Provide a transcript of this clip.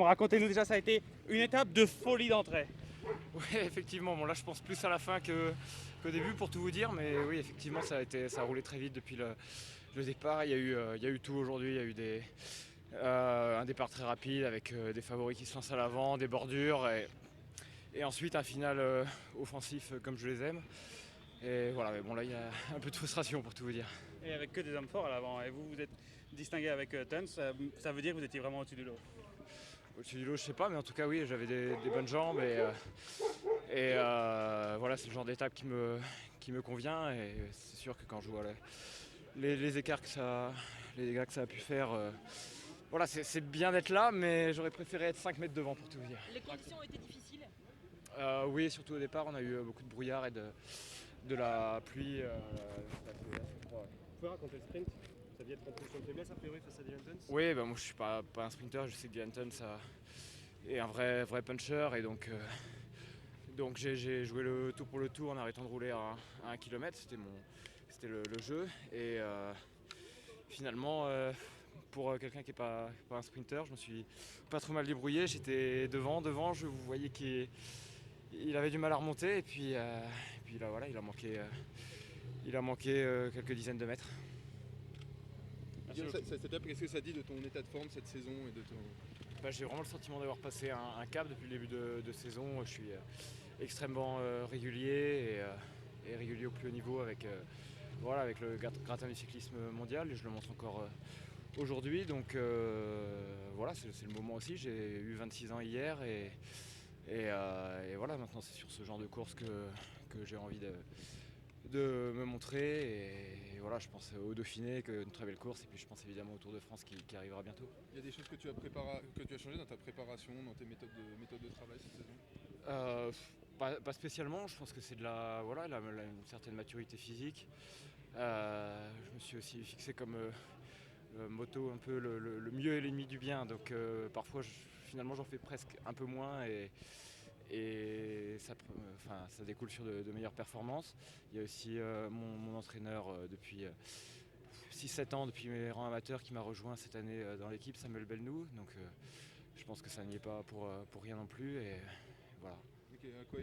Racontez-nous déjà, ça a été une étape de folie d'entrée. Oui, effectivement. Bon, là, je pense plus à la fin qu'au début, pour tout vous dire. Mais oui, effectivement, ça a roulé très vite depuis le départ. Il y a eu tout aujourd'hui. Il y a eu un départ très rapide avec des favoris qui se lancent à l'avant, des bordures et ensuite un final offensif comme je les aime. Et voilà, mais bon, là, il y a un peu de frustration pour tout vous dire. Et avec que des hommes forts à l'avant. Et vous vous êtes distingué avec Tuns, ça veut dire que vous étiez vraiment au-dessus du lot. Au-dessus du lot, je sais pas, mais en tout cas, oui, j'avais des bonnes jambes voilà, c'est le genre d'étape qui me convient. Et c'est sûr que quand je vois les écarts les dégâts que ça a pu faire, voilà, c'est bien d'être là, mais j'aurais préféré être 5 mètres devant pour tout vous dire. Les conditions ont été difficiles. Oui, surtout au départ, on a eu beaucoup de brouillard et de la pluie. Vous pouvez raconter le sprint? Vous aviez être en position de faiblesse a priori face à Dylan Tuns? Oui, bah, moi je suis pas un sprinter, je sais que Dylan Tuns est un vrai puncher et donc j'ai joué le tour pour le tour en arrêtant de rouler à 1 km, c'était le jeu. Et finalement, pour quelqu'un qui n'est pas un sprinter, je me suis pas trop mal débrouillé. J'étais devant, je vous voyais qu'il avait du mal à remonter. Et puis là, voilà, il a manqué quelques dizaines de mètres. Cette étape, qu'est-ce que ça dit de ton état de forme cette saison et de ton... Bah, j'ai vraiment le sentiment d'avoir passé un cap depuis le début de saison. Je suis extrêmement régulier et régulier au plus haut niveau avec le gratin du cyclisme mondial et je le montre encore aujourd'hui. Donc voilà, c'est le moment aussi. J'ai eu 26 ans hier et voilà, maintenant c'est sur ce genre de course que j'ai envie de me montrer. Et voilà, je pense au Dauphiné, une très belle course, et puis je pense évidemment au Tour de France qui arrivera bientôt. Il y a des choses que tu as changé dans ta préparation, dans tes méthodes de travail cette saison? Pas spécialement, je pense que c'est une certaine maturité physique. Je me suis aussi fixé comme motto un peu le mieux est l'ennemi du bien, donc parfois finalement j'en fais presque un peu moins et ça découle sur de meilleures performances. Il y a aussi mon entraîneur depuis 6-7 ans, depuis mes rangs amateurs, qui m'a rejoint cette année dans l'équipe, Samuel Belnou, donc je pense que ça n'y est pas pour rien non plus. Et voilà. Okay, à quoi